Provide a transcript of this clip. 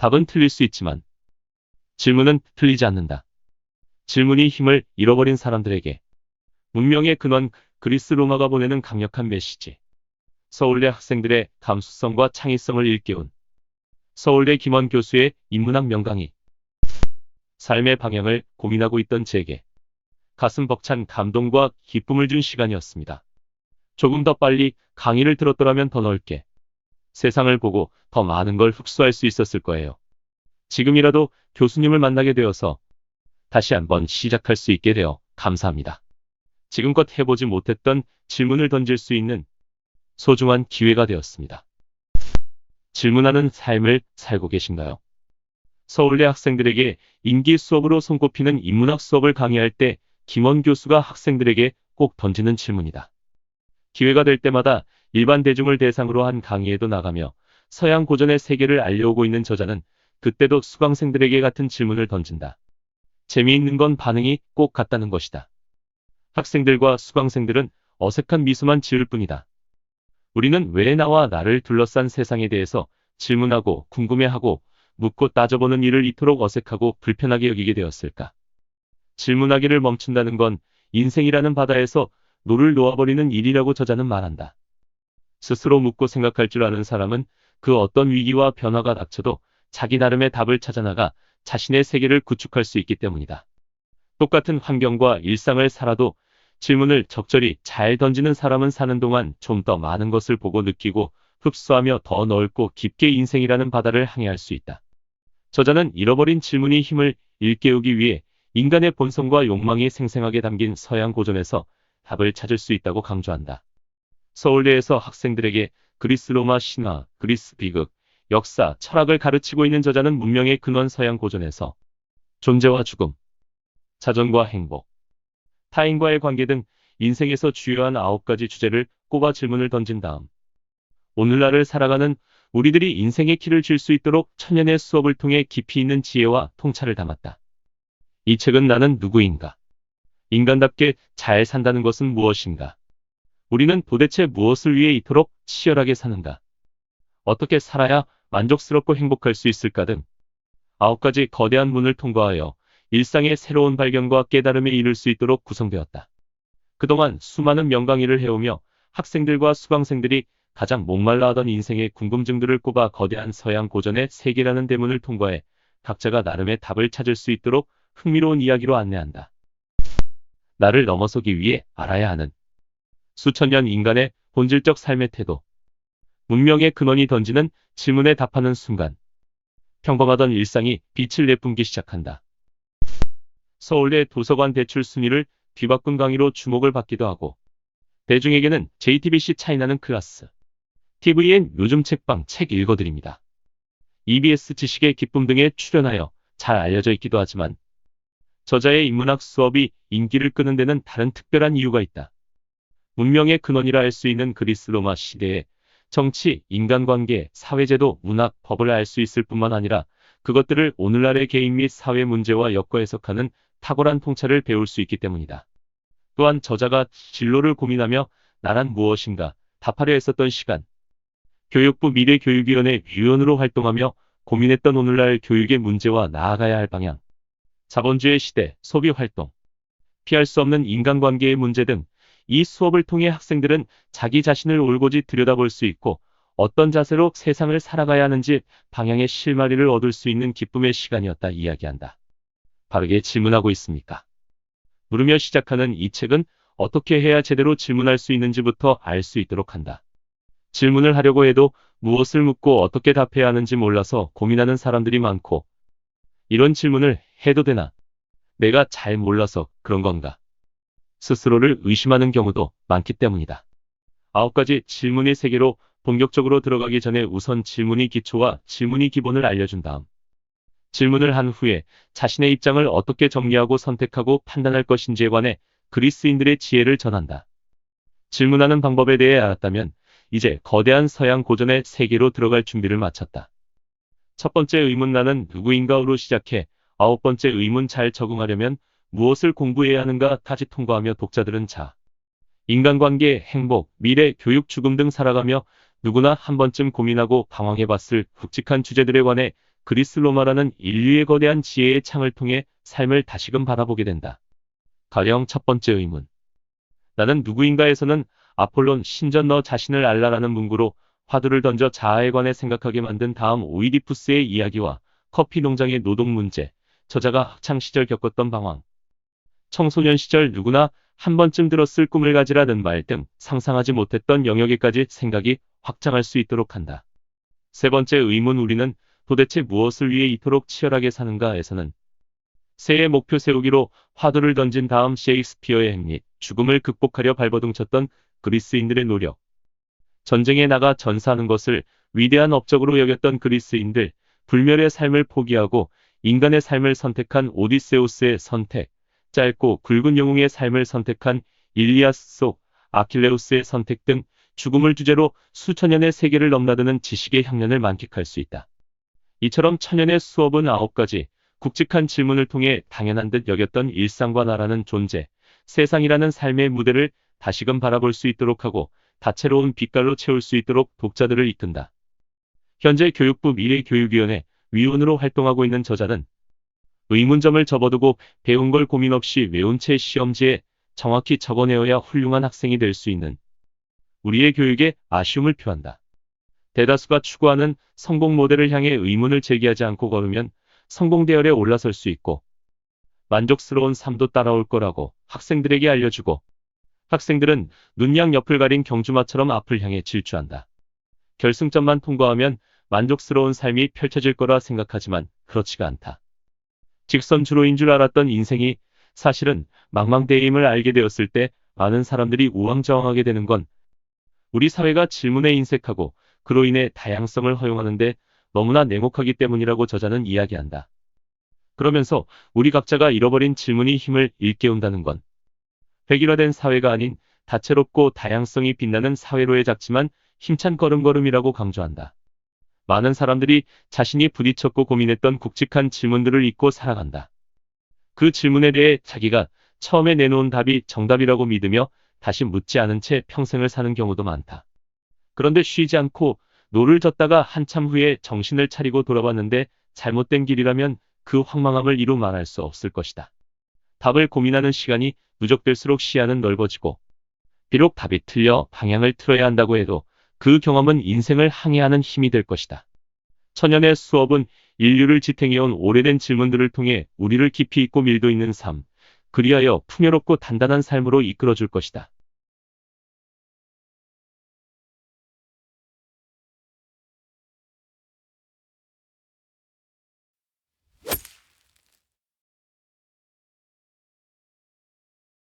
답은 틀릴 수 있지만 질문은 틀리지 않는다. 질문이 힘을 잃어버린 사람들에게 문명의 근원 그리스 로마가 보내는 강력한 메시지. 서울대 학생들의 감수성과 창의성을 일깨운 서울대 김원 교수의 인문학 명강의. 삶의 방향을 고민하고 있던 제게 가슴 벅찬 감동과 기쁨을 준 시간이었습니다. 조금 더 빨리 강의를 들었더라면 더 넓게 세상을 보고 더 많은 걸 흡수할 수 있었을 거예요. 지금이라도 교수님을 만나게 되어서 다시 한번 시작할 수 있게 되어 감사합니다. 지금껏 해보지 못했던 질문을 던질 수 있는 소중한 기회가 되었습니다. 질문하는 삶을 살고 계신가요? 서울대 학생들에게 인기 수업으로 손꼽히는 인문학 수업을 강의할 때 김원 교수가 학생들에게 꼭 던지는 질문이다. 기회가 될 때마다 일반 대중을 대상으로 한 강의에도 나가며 서양 고전의 세계를 알려오고 있는 저자는 그때도 수강생들에게 같은 질문을 던진다. 재미있는 건 반응이 꼭 같다는 것이다. 학생들과 수강생들은 어색한 미소만 지을 뿐이다. 우리는 왜 나와 나를 둘러싼 세상에 대해서 질문하고 궁금해하고 묻고 따져보는 일을 이토록 어색하고 불편하게 여기게 되었을까? 질문하기를 멈춘다는 건 인생이라는 바다에서 노를 놓아버리는 일이라고 저자는 말한다. 스스로 묻고 생각할 줄 아는 사람은 그 어떤 위기와 변화가 닥쳐도 자기 나름의 답을 찾아나가 자신의 세계를 구축할 수 있기 때문이다. 똑같은 환경과 일상을 살아도 질문을 적절히 잘 던지는 사람은 사는 동안 좀 더 많은 것을 보고 느끼고 흡수하며 더 넓고 깊게 인생이라는 바다를 항해할 수 있다. 저자는 잃어버린 질문이 힘을 일깨우기 위해 인간의 본성과 욕망이 생생하게 담긴 서양 고전에서 답을 찾을 수 있다고 강조한다. 서울대에서 학생들에게 그리스 로마 신화, 그리스 비극, 역사, 철학을 가르치고 있는 저자는 문명의 근원 서양 고전에서 존재와 죽음, 자존과 행복, 타인과의 관계 등 인생에서 주요한 9가지 주제를 꼽아 질문을 던진 다음 오늘날을 살아가는 우리들이 인생의 키를 쥘 수 있도록 천년의 수업을 통해 깊이 있는 지혜와 통찰을 담았다. 이 책은 나는 누구인가? 인간답게 잘 산다는 것은 무엇인가? 우리는 도대체 무엇을 위해 이토록 치열하게 사는가? 어떻게 살아야 만족스럽고 행복할 수 있을까 등 9가지 거대한 문을 통과하여 일상의 새로운 발견과 깨달음에 이를 수 있도록 구성되었다. 그동안 수많은 명강의를 해오며 학생들과 수강생들이 가장 목말라 하던 인생의 궁금증들을 꼽아 거대한 서양 고전의 세계라는 대문을 통과해 각자가 나름의 답을 찾을 수 있도록 흥미로운 이야기로 안내한다. 나를 넘어서기 위해 알아야 하는 수천 년 인간의 본질적 삶의 태도. 문명의 근원이 던지는 질문에 답하는 순간 평범하던 일상이 빛을 내뿜기 시작한다. 서울대 도서관 대출 순위를 뒤바꾼 강의로 주목을 받기도 하고 대중에게는 JTBC 차이나는 클래스, TVN 요즘 책방 책 읽어드립니다. EBS 지식의 기쁨 등에 출연하여 잘 알려져 있기도 하지만 저자의 인문학 수업이 인기를 끄는 데는 다른 특별한 이유가 있다. 문명의 근원이라 할 수 있는 그리스 로마 시대의 정치, 인간관계, 사회제도, 문학, 법을 알 수 있을 뿐만 아니라 그것들을 오늘날의 개인 및 사회 문제와 엮어 해석하는 탁월한 통찰을 배울 수 있기 때문이다. 또한 저자가 진로를 고민하며 나란 무엇인가 답하려 했었던 시간, 교육부 미래교육위원회 위원으로 활동하며 고민했던 오늘날 교육의 문제와 나아가야 할 방향, 자본주의 시대, 소비활동, 피할 수 없는 인간관계의 문제 등 이 수업을 통해 학생들은 자기 자신을 올곧이 들여다볼 수 있고 어떤 자세로 세상을 살아가야 하는지 방향의 실마리를 얻을 수 있는 기쁨의 시간이었다 이야기한다. 바르게 질문하고 있습니까? 물으며 시작하는 이 책은 어떻게 해야 제대로 질문할 수 있는지부터 알 수 있도록 한다. 질문을 하려고 해도 무엇을 묻고 어떻게 답해야 하는지 몰라서 고민하는 사람들이 많고 이런 질문을 해도 되나? 내가 잘 몰라서 그런 건가? 스스로를 의심하는 경우도 많기 때문이다. 9가지 질문의 세계로 본격적으로 들어가기 전에 우선 질문이 기초와 질문이 기본을 알려준 다음 질문을 한 후에 자신의 입장을 어떻게 정리하고 선택하고 판단할 것인지에 관해 그리스인들의 지혜를 전한다. 질문하는 방법에 대해 알았다면 이제 거대한 서양 고전의 세계로 들어갈 준비를 마쳤다. 첫 번째 의문 나는 누구인가로 시작해 9번째 의문 잘 적응하려면 무엇을 공부해야 하는가까지 통과하며 독자들은 인간관계, 행복, 미래, 교육, 죽음 등 살아가며 누구나 한 번쯤 고민하고 방황해봤을 굵직한 주제들에 관해 그리스 로마라는 인류의 거대한 지혜의 창을 통해 삶을 다시금 바라보게 된다. 가령 첫 번째 의문. 나는 누구인가에서는 아폴론 신전 너 자신을 알라라는 문구로 화두를 던져 자아에 관해 생각하게 만든 다음 오이디푸스의 이야기와 커피 농장의 노동 문제, 저자가 학창 시절 겪었던 방황, 청소년 시절 누구나 한 번쯤 들었을 꿈을 가지라는 말 등 상상하지 못했던 영역에까지 생각이 확장할 수 있도록 한다. 세 번째 의문 우리는 도대체 무엇을 위해 이토록 치열하게 사는가에서는 새해 목표 세우기로 화두를 던진 다음 셰익스피어의 행릿, 죽음을 극복하려 발버둥쳤던 그리스인들의 노력, 전쟁에 나가 전사하는 것을 위대한 업적으로 여겼던 그리스인들, 불멸의 삶을 포기하고 인간의 삶을 선택한 오디세우스의 선택, 짧고 굵은 영웅의 삶을 선택한 일리아스 속 아킬레우스의 선택 등 죽음을 주제로 수천 년의 세계를 넘나드는 지식의 향연을 만끽할 수 있다. 이처럼 천년의 수업은 9가지 굵직한 질문을 통해 당연한 듯 여겼던 일상과 나라는 존재, 세상이라는 삶의 무대를 다시금 바라볼 수 있도록 하고 다채로운 빛깔로 채울 수 있도록 독자들을 이끈다. 현재 교육부 미래교육위원회 위원으로 활동하고 있는 저자는 의문점을 접어두고 배운 걸 고민 없이 외운 채 시험지에 정확히 적어내어야 훌륭한 학생이 될 수 있는 우리의 교육에 아쉬움을 표한다. 대다수가 추구하는 성공 모델을 향해 의문을 제기하지 않고 걸으면 성공 대열에 올라설 수 있고 만족스러운 삶도 따라올 거라고 학생들에게 알려주고 학생들은 눈양 옆을 가린 경주마처럼 앞을 향해 질주한다. 결승점만 통과하면 만족스러운 삶이 펼쳐질 거라 생각하지만 그렇지가 않다. 직선주로인 줄 알았던 인생이 사실은 망망대해임을 알게 되었을 때 많은 사람들이 우왕좌왕하게 되는 건 우리 사회가 질문에 인색하고 그로 인해 다양성을 허용하는데 너무나 냉혹하기 때문이라고 저자는 이야기한다. 그러면서 우리 각자가 잃어버린 질문이 힘을 일깨운다는 건 획일화된 사회가 아닌 다채롭고 다양성이 빛나는 사회로의 작지만 힘찬 걸음걸음이라고 강조한다. 많은 사람들이 자신이 부딪혔고 고민했던 굵직한 질문들을 잊고 살아간다. 그 질문에 대해 자기가 처음에 내놓은 답이 정답이라고 믿으며 다시 묻지 않은 채 평생을 사는 경우도 많다. 그런데 쉬지 않고 노를 젓다가 한참 후에 정신을 차리고 돌아봤는데 잘못된 길이라면 그 황망함을 이루 말할 수 없을 것이다. 답을 고민하는 시간이 누적될수록 시야는 넓어지고 비록 답이 틀려 방향을 틀어야 한다고 해도 그 경험은 인생을 항해하는 힘이 될 것이다. 천년의 수업은 인류를 지탱해온 오래된 질문들을 통해 우리를 깊이 있고 밀도 있는 삶, 그리하여 풍요롭고 단단한 삶으로 이끌어줄 것이다.